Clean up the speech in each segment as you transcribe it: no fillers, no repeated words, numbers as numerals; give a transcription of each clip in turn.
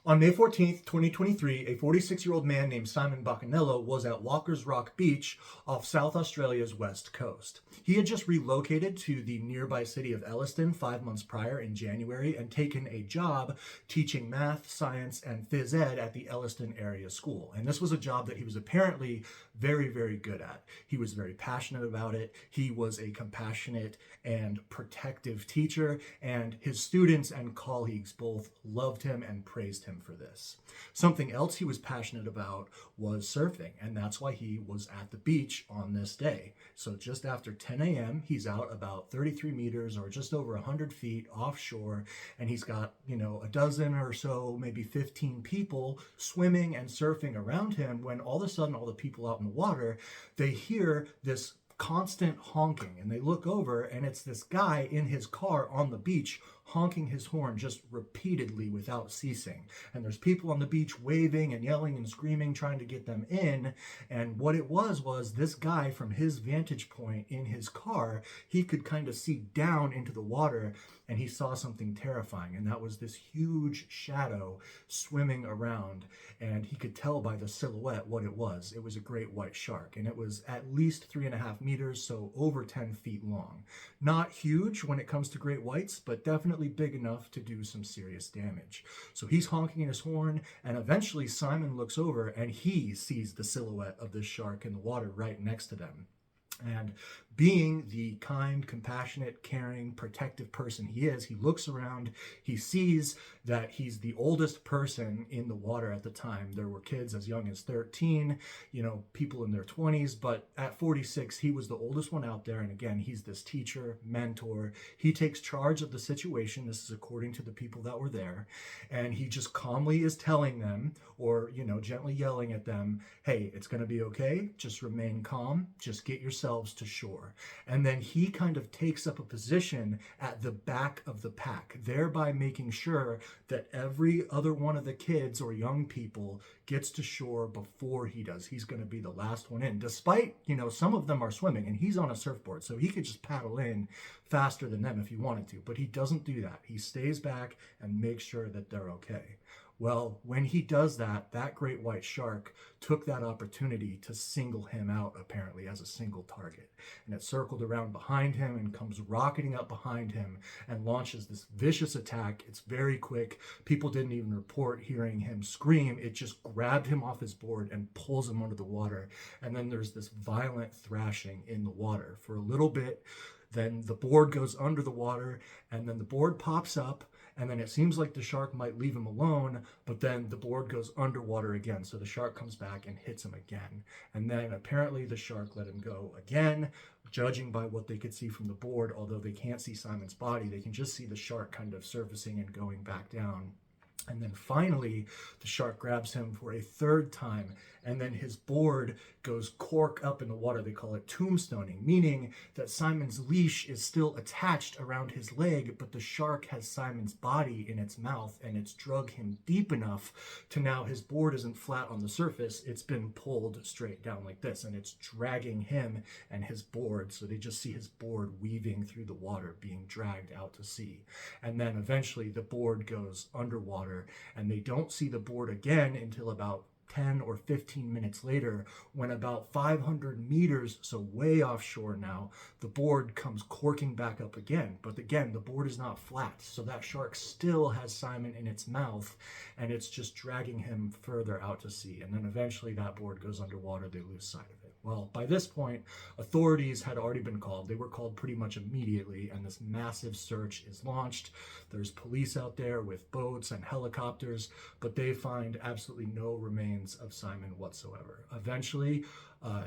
On May 14th, 2023, a 46-year-old man named Simon Baccanello was at Walker's Rock Beach off South Australia's west coast. He had just relocated to the nearby city of Elliston 5 months prior in January and taken a job teaching math, science, and phys ed at the Elliston area school. And this was a job that he was apparently very, very good at. He was very passionate about it. He was a compassionate and protective teacher, and his students and colleagues both loved him and praised him for this. Something else he was passionate about was surfing, and that's why he was at the beach on this day. So just after 10 a.m., he's out about 33 meters or just over 100 feet offshore, and he's got, a dozen or so, maybe 15 people swimming and surfing around him when all of a sudden all the people out in the water, they hear this constant honking, and they look over and it's this guy in his car on the beach honking his horn just repeatedly without ceasing. And there's people on the beach waving and yelling and screaming, trying to get them in. And what it was this guy, from his vantage point in his car, he could kind of see down into the water, and he saw something terrifying. And that was this huge shadow swimming around, and he could tell by the silhouette what it was. It was a great white shark, and it was at least 3.5 meters, so over 10 feet long. Not huge when it comes to great whites, but definitely big enough to do some serious damage. So he's honking his horn, and eventually Simon looks over and he sees the silhouette of this shark in the water right next to them. And being the kind, compassionate, caring, protective person he is, he looks around, he sees that he's the oldest person in the water at the time. There were kids as young as 13, people in their 20s, but at 46, he was the oldest one out there. And again, he's this teacher, mentor. He takes charge of the situation. This is according to the people that were there. And he just calmly is telling them, or, gently yelling at them, hey, it's going to be okay. Just remain calm. Just get yourselves to shore. And then he kind of takes up a position at the back of the pack, thereby making sure that every other one of the kids or young people gets to shore before he does. He's going to be the last one in, despite, some of them are swimming and he's on a surfboard, so he could just paddle in faster than them if he wanted to, but he doesn't do that. He stays back and makes sure that they're okay. Well, when he does that, that great white shark took that opportunity to single him out, apparently, as a single target. And it circled around behind him and comes rocketing up behind him and launches this vicious attack. It's very quick. People didn't even report hearing him scream. It just grabbed him off his board and pulls him under the water. And then there's this violent thrashing in the water for a little bit. Then the board goes under the water, and then the board pops up, and then it seems like the shark might leave him alone, but then the board goes underwater again. So the shark comes back and hits him again. And then apparently the shark let him go again, judging by what they could see from the board. Although they can't see Simon's body, they can just see the shark kind of surfacing and going back down. And then finally, the shark grabs him for a third time, and then his board goes cork up in the water. They call it tombstoning, meaning that Simon's leash is still attached around his leg, but the shark has Simon's body in its mouth, and it's drug him deep enough to now his board isn't flat on the surface. It's been pulled straight down like this, and it's dragging him and his board. So they just see his board weaving through the water, being dragged out to sea. And then eventually the board goes underwater, and they don't see the board again until about 10 or 15 minutes later, when about 500 meters, so way offshore now, the board comes corking back up again. But again, the board is not flat, so that shark still has Simon in its mouth, and it's just dragging him further out to sea. And then eventually that board goes underwater, they lose sight of it. Well, by this point, authorities had already been called. They were called pretty much immediately, and this massive search is launched. There's police out there with boats and helicopters, but they find absolutely no remains of Simon whatsoever. Eventually,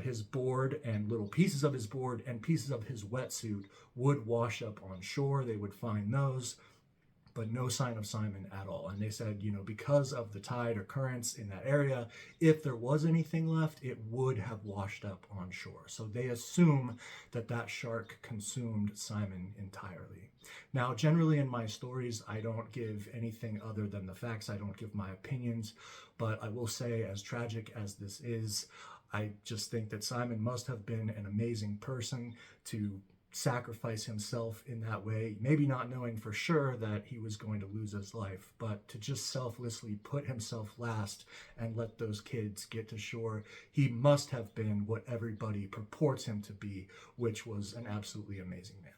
his board and little pieces of his board and pieces of his wetsuit would wash up on shore. They would find those, but no sign of Simon at all. And they said, because of the tide or currents in that area, if there was anything left, it would have washed up on shore. So they assume that that shark consumed Simon entirely. Now, generally in my stories, I don't give anything other than the facts. I don't give my opinions, but I will say, as tragic as this is, I just think that Simon must have been an amazing person to sacrifice himself in that way, maybe not knowing for sure that he was going to lose his life, but to just selflessly put himself last and let those kids get to shore. He must have been what everybody purports him to be, which was an absolutely amazing man.